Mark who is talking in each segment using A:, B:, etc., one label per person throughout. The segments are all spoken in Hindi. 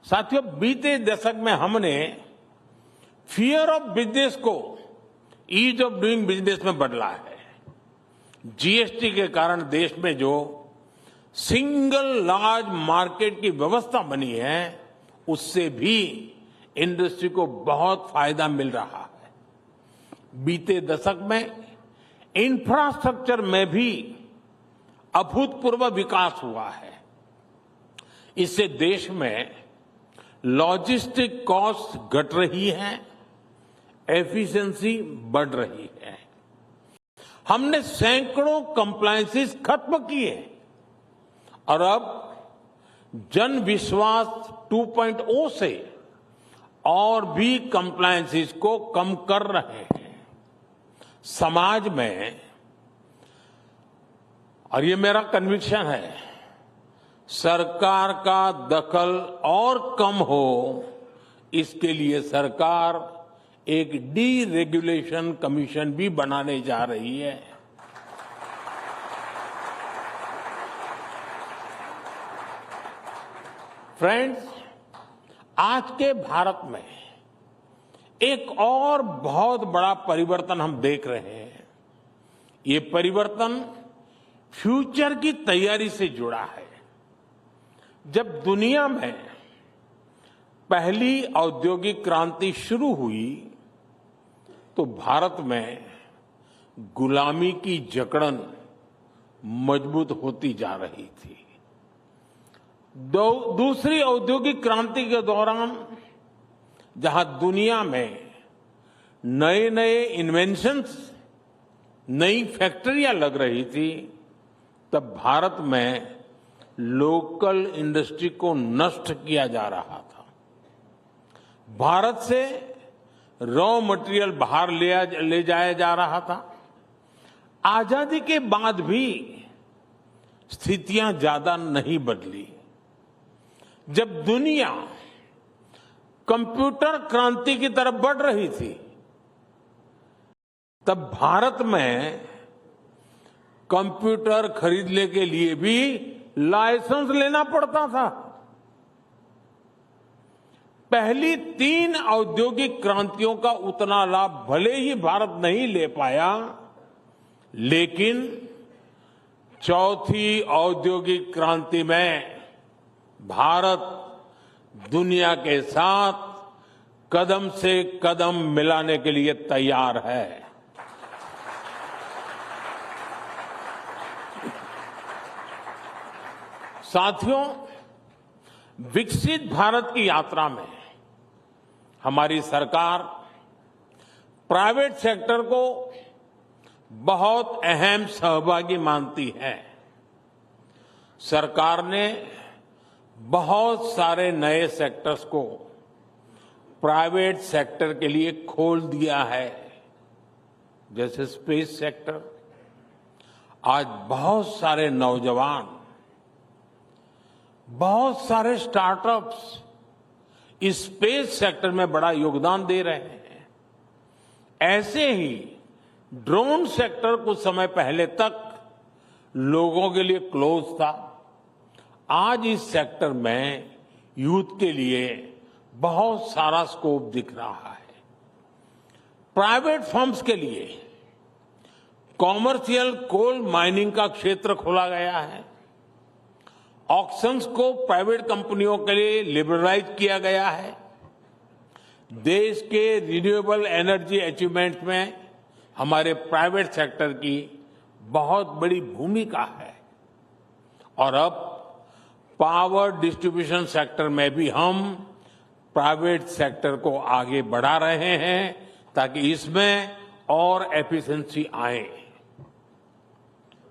A: साथियों, बीते दशक में हमने फियर ऑफ बिजनेस को ईज ऑफ डूइंग बिजनेस में बदला है। जीएसटी के कारण देश में जो सिंगल लार्ज मार्केट की व्यवस्था बनी है, उससे भी इंडस्ट्री को बहुत फायदा मिल रहा है। बीते दशक में इंफ्रास्ट्रक्चर में भी अभूतपूर्व विकास हुआ है। इससे देश में लॉजिस्टिक कॉस्ट घट रही है, एफिशिएंसी बढ़ रही है। हमने सैकड़ों कंप्लायंसेस खत्म किए और अब जन विश्वास 2.0 से और भी कंप्लायंसेस को कम कर रहे हैं। समाज में, और ये मेरा कन्विक्शन है, सरकार का दखल और कम हो, इसके लिए सरकार एक डीरेगुलेशन कमीशन भी बनाने जा रही है। फ्रेंड्स, आज के भारत में एक और बहुत बड़ा परिवर्तन हम देख रहे हैं। ये परिवर्तन फ्यूचर की तैयारी से जुड़ा है। जब दुनिया में पहली औद्योगिक क्रांति शुरू हुई तो भारत में गुलामी की जकड़न मजबूत होती जा रही थी। दूसरी औद्योगिक क्रांति के दौरान जहां दुनिया में नए नए इन्वेंशंस, नई फैक्ट्रियां लग रही थी, तब भारत में लोकल इंडस्ट्री को नष्ट किया जा रहा था। भारत से रॉ मटेरियल बाहर ले जाया जा रहा था। आजादी के बाद भी स्थितियां ज्यादा नहीं बदली। जब दुनिया कंप्यूटर क्रांति की तरफ बढ़ रही थी, तब भारत में कंप्यूटर खरीदने के लिए भी लाइसेंस लेना पड़ता था। पहली 3 औद्योगिक क्रांतियों का उतना लाभ भले ही भारत नहीं ले पाया, लेकिन चौथी औद्योगिक क्रांति में भारत दुनिया के साथ कदम से कदम मिलाने के लिए तैयार है। साथियों, विकसित भारत की यात्रा में हमारी सरकार प्राइवेट सेक्टर को बहुत अहम सहभागी मानती है। सरकार ने बहुत सारे नए सेक्टर्स को प्राइवेट सेक्टर के लिए खोल दिया है, जैसे स्पेस सेक्टर। आज बहुत सारे नौजवान, बहुत सारे स्टार्टअप्स इस स्पेस सेक्टर में बड़ा योगदान दे रहे हैं। ऐसे ही ड्रोन सेक्टर कुछ समय पहले तक लोगों के लिए क्लोज था। आज इस सेक्टर में यूथ के लिए बहुत सारा स्कोप दिख रहा है। प्राइवेट फर्म्स के लिए कॉमर्शियल कोल माइनिंग का क्षेत्र खोला गया है। ऑक्शंस को प्राइवेट कंपनियों के लिए लिबरलाइज किया गया है। देश के रिन्यूएबल एनर्जी अचीवमेंट में हमारे प्राइवेट सेक्टर की बहुत बड़ी भूमिका है। और अब पावर डिस्ट्रीब्यूशन सेक्टर में भी हम प्राइवेट सेक्टर को आगे बढ़ा रहे हैं, ताकि इसमें और एफिशिएंसी आए।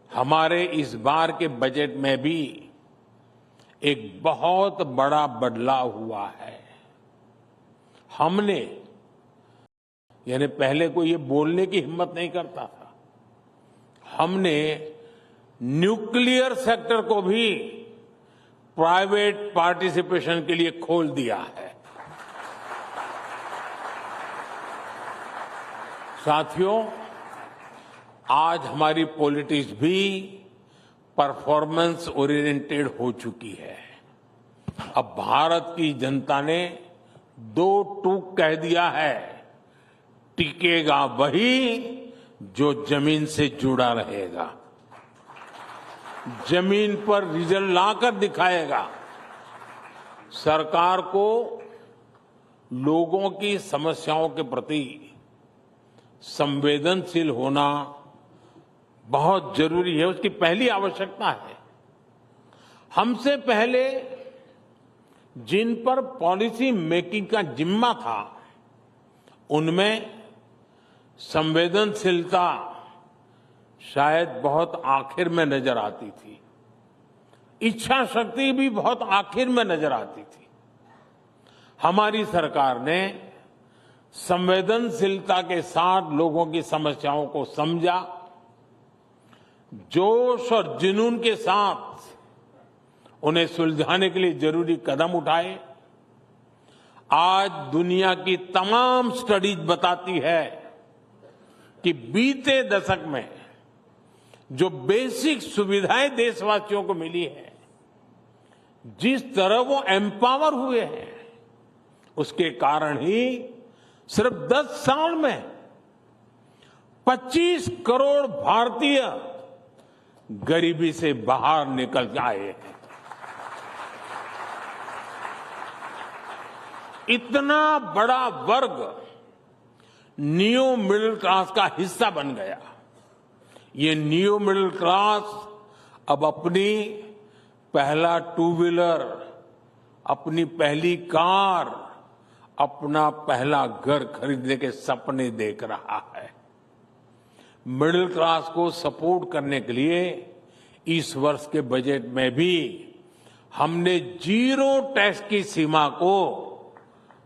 A: हमारे इस बार के बजट में भी एक बहुत बड़ा बदलाव हुआ है। हमने, यानी पहले कोई ये बोलने की हिम्मत नहीं करता था, हमने न्यूक्लियर सेक्टर को भी प्राइवेट पार्टिसिपेशन के लिए खोल दिया है। साथियों, आज हमारी पॉलिटिक्स भी परफॉर्मेंस ओरिएंटेड हो चुकी है। अब भारत की जनता ने दो टूक कह दिया है, टिकेगा वही जो जमीन से जुड़ा रहेगा, जमीन पर रिजल्ट लाकर दिखाएगा। सरकार को लोगों की समस्याओं के प्रति संवेदनशील होना बहुत जरूरी है, उसकी पहली आवश्यकता है। हमसे पहले जिन पर पॉलिसी मेकिंग का जिम्मा था, उनमें संवेदनशीलता शायद बहुत आखिर में नजर आती थी, इच्छा शक्ति भी बहुत आखिर में नजर आती थी। हमारी सरकार ने संवेदनशीलता के साथ लोगों की समस्याओं को समझा, जोश और जुनून के साथ उन्हें सुलझाने के लिए जरूरी कदम उठाए। आज दुनिया की तमाम स्टडीज बताती है कि बीते दशक में जो बेसिक सुविधाएं देशवासियों को मिली है, जिस तरह वो एम्पावर हुए हैं, उसके कारण ही सिर्फ 10 साल में 25 करोड़ भारतीय गरीबी से बाहर निकल आए हैं। इतना बड़ा वर्ग न्यू मिडिल क्लास का हिस्सा बन गया। ये न्यू मिडिल क्लास अब अपनी पहला 2 व्हीलर, अपनी पहली कार, अपना पहला घर खरीदने के सपने देख रहा है। मिडिल क्लास को सपोर्ट करने के लिए इस वर्ष के बजट में भी हमने जीरो टैक्स की सीमा को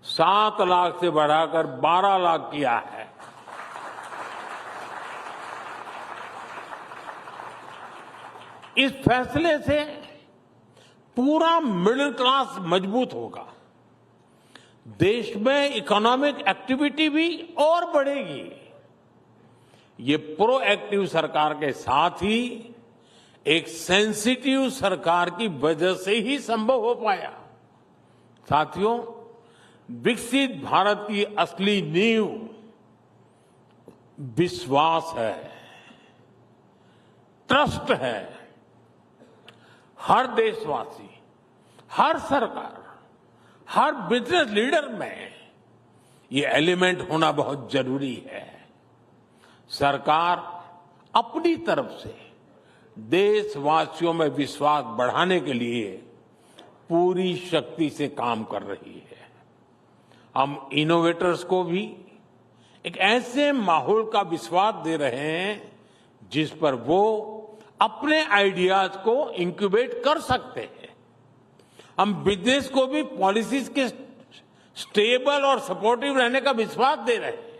A: 7 लाख से बढ़ाकर 12 लाख किया है। इस फैसले से पूरा मिडिल क्लास मजबूत होगा, देश में इकोनॉमिक एक्टिविटी भी और बढ़ेगी। ये प्रोएक्टिव सरकार के साथ ही एक सेंसिटिव सरकार की वजह से ही संभव हो पाया। साथियों, विकसित भारत की असली नींव विश्वास है, ट्रस्ट है। हर देशवासी, हर सरकार, हर बिजनेस लीडर में ये एलिमेंट होना बहुत जरूरी है। सरकार अपनी तरफ से देशवासियों में विश्वास बढ़ाने के लिए पूरी शक्ति से काम कर रही है। हम इनोवेटर्स को भी एक ऐसे माहौल का विश्वास दे रहे हैं जिस पर वो अपने आइडियाज को इंक्यूबेट कर सकते हैं। हम बिजनेस को भी पॉलिसीज के स्टेबल और सपोर्टिव रहने का विश्वास दे रहे हैं।